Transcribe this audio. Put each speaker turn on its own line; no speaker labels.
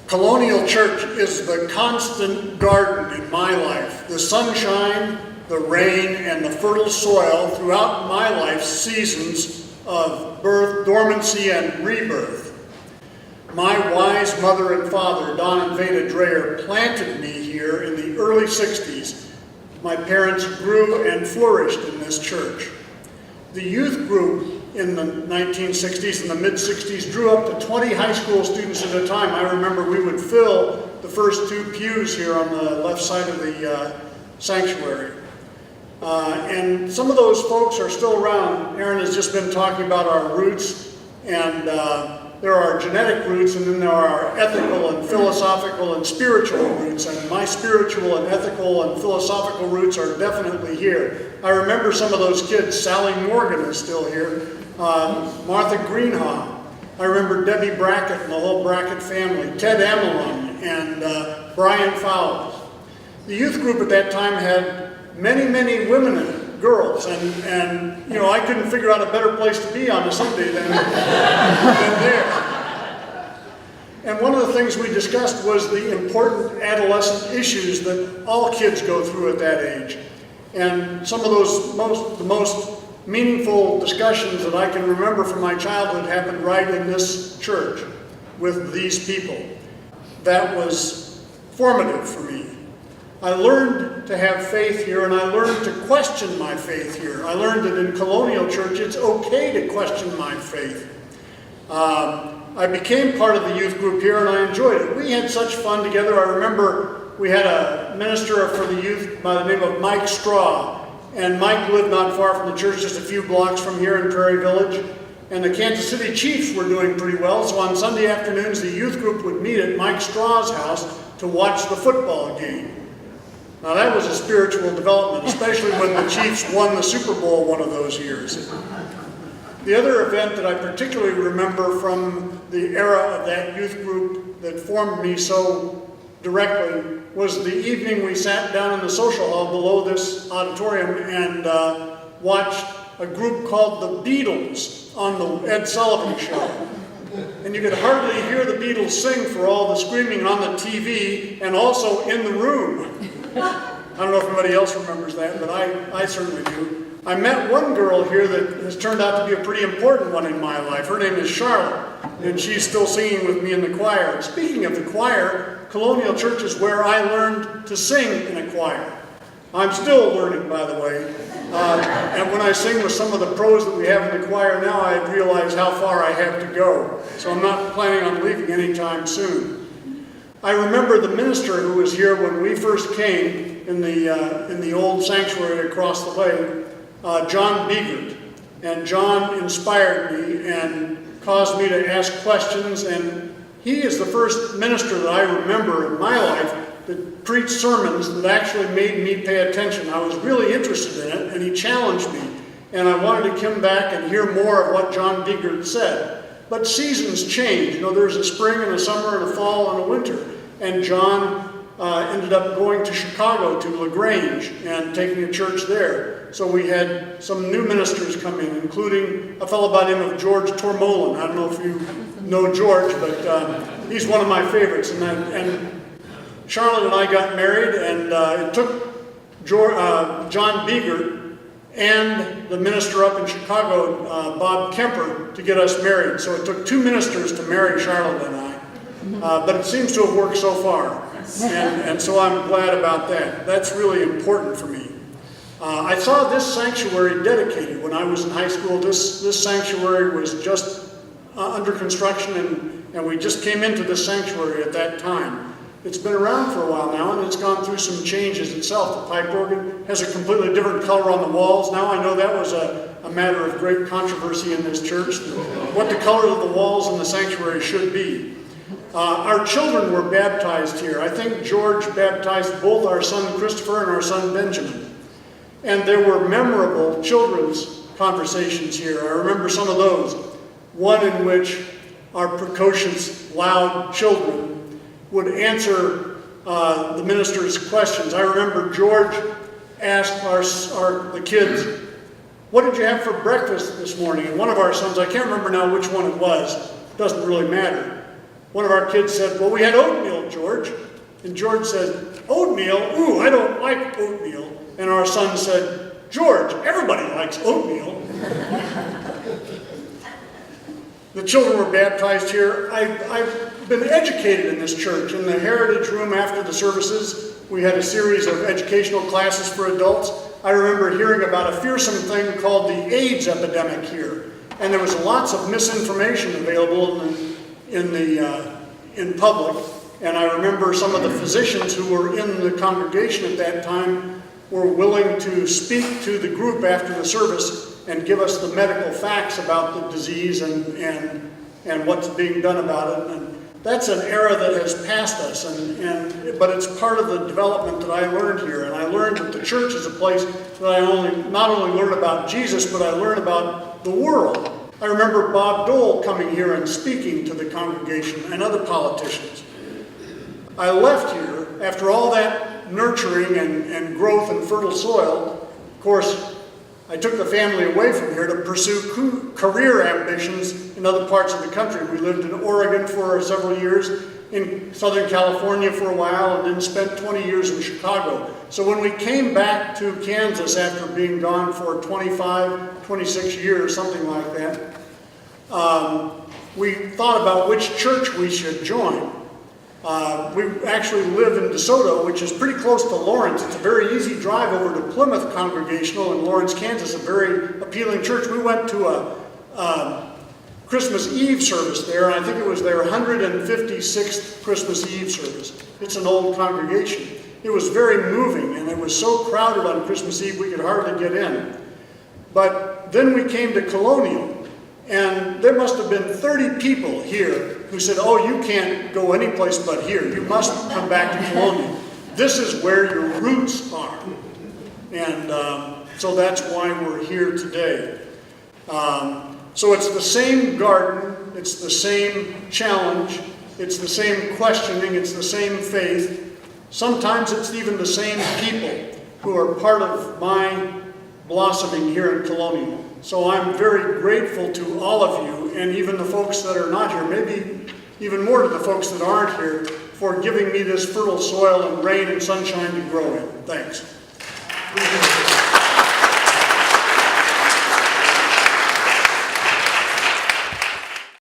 Colonial Church is the constant garden in my life. The sunshine, the rain, and the fertile soil throughout my life's seasons of birth, dormancy, and rebirth. My wise mother and father, Don and Veda Dreyer, planted me here in the early 60s. My parents grew and flourished in this church. The youth group in the 1960s and the mid-60s drew up to 20 high school students at a time. I remember we would fill the first 2 pews here on the left side of the sanctuary. And some of those folks are still around. Aaron has just been talking about our roots, and there are genetic roots, and then there are ethical and philosophical and spiritual roots, and my spiritual and ethical and philosophical roots are definitely here. I remember some of those kids. Sally Morgan is still here. Martha Greenhaw. I remember Debbie Brackett and the whole Brackett family. Ted Amelung and Brian Fowles. The youth group at that time had many, many women in it, girls, and you know, I couldn't figure out a better place to be on a Sunday than there. And one of the things we discussed was the important adolescent issues that all kids go through at that age. And some of those the most meaningful discussions that I can remember from my childhood happened right in this church with these people. That was formative for me. I learned to have faith here, and I learned to question my faith here. I learned that in Colonial Church it's okay to question my faith. I became part of the youth group here, and I enjoyed it. We had such fun together. I remember we had a minister for the youth by the name of Mike Straw, and Mike lived not far from the church, just a few blocks from here in Prairie Village. And the Kansas City Chiefs were doing pretty well, so on Sunday afternoons the youth group would meet at Mike Straw's house to watch the football game. Now that was a spiritual development, especially when the Chiefs won the Super Bowl one of those years. The other event that I particularly remember from the era of that youth group that formed me so directly was the evening we sat down in the social hall below this auditorium and watched a group called the Beatles on the Ed Sullivan Show. And you could hardly hear the Beatles sing for all the screaming on the TV and also in the room. I don't know if anybody else remembers that, but I certainly do. I met one girl here that has turned out to be a pretty important one in my life. Her name is Charlotte, and she's still singing with me in the choir. And speaking of the choir, Colonial Church is where I learned to sing in a choir. I'm still learning, by the way. And when I sing with some of the pros that we have in the choir now, I realize how far I have to go. So I'm not planning on leaving anytime soon. I remember the minister who was here when we first came in the old sanctuary across the way, John Biegert. And John inspired me and caused me to ask questions, and he is the first minister that I remember in my life that preached sermons that actually made me pay attention. I was really interested in it, and he challenged me, and I wanted to come back and hear more of what John Biegert said. But seasons change. You know, there's a spring and a summer and a fall and a winter. And John ended up going to Chicago to LaGrange and taking a church there. So we had some new ministers come in, including a fellow by the name of George Tormolin. I don't know if you know George, but he's one of my favorites. And Charlotte and I got married, and it took John Biegert and the minister up in Chicago, Bob Kemper, to get us married. So it took 2 ministers to marry Charlotte and I. But it seems to have worked so far, and so I'm glad about that. That's really important for me. I saw this sanctuary dedicated when I was in high school. This sanctuary was just under construction, and we just came into this sanctuary at that time. It's been around for a while now, and it's gone through some changes itself. The pipe organ has a completely different color on the walls. Now I know that was a matter of great controversy in this church, what the color of the walls in the sanctuary should be. Our children were baptized here. I think George baptized both our son Christopher and our son Benjamin. And there were memorable children's conversations here. I remember some of those. One in which our precocious, loud children would answer the minister's questions. I remember George asked the kids, "What did you have for breakfast this morning?" And one of our sons, I can't remember now which one it was, doesn't really matter, one of our kids said, well, we had oatmeal, George. And George said, oatmeal? Ooh, I don't like oatmeal. And our son said, George, everybody likes oatmeal. The children were baptized here. I've been educated in this church. In the Heritage Room after the services, we had a series of educational classes for adults. I remember hearing about a fearsome thing called the AIDS epidemic here. And there was lots of misinformation available in public. And I remember some of the physicians who were in the congregation at that time were willing to speak to the group after the service and give us the medical facts about the disease and what's being done about it. And that's an era that has passed us, but it's part of the development that I learned here. And I learned that the church is a place that I not only learn about Jesus, but I learn about the world. I remember Bob Dole coming here and speaking to the congregation and other politicians. I left here after all that nurturing and growth in fertile soil. Of course, I took the family away from here to pursue career ambitions in other parts of the country. We lived in Oregon for several years, in Southern California for a while, and then spent 20 years in Chicago. So when we came back to Kansas after being gone for 25, 26 years, something like that, we thought about which church we should join. We actually live in DeSoto, which is pretty close to Lawrence. It's a very easy drive over to Plymouth Congregational in Lawrence, Kansas, a very appealing church. We went to a Christmas Eve service there, and I think it was their 156th Christmas Eve service. It's an old congregation. It was very moving, and it was so crowded on Christmas Eve we could hardly get in. But then we came to Colonial, and there must have been 30 people here who said, oh, you can't go anyplace but here. You must come back to Colonial. This is where your roots are. And so that's why we're here today. So it's the same garden, it's the same challenge, it's the same questioning, it's the same faith. Sometimes it's even the same people who are part of my blossoming here in Colonial. So I'm very grateful to all of you, and even the folks that are not here, maybe even more to the folks that aren't here, for giving me this fertile soil and rain and sunshine to grow in. Thanks.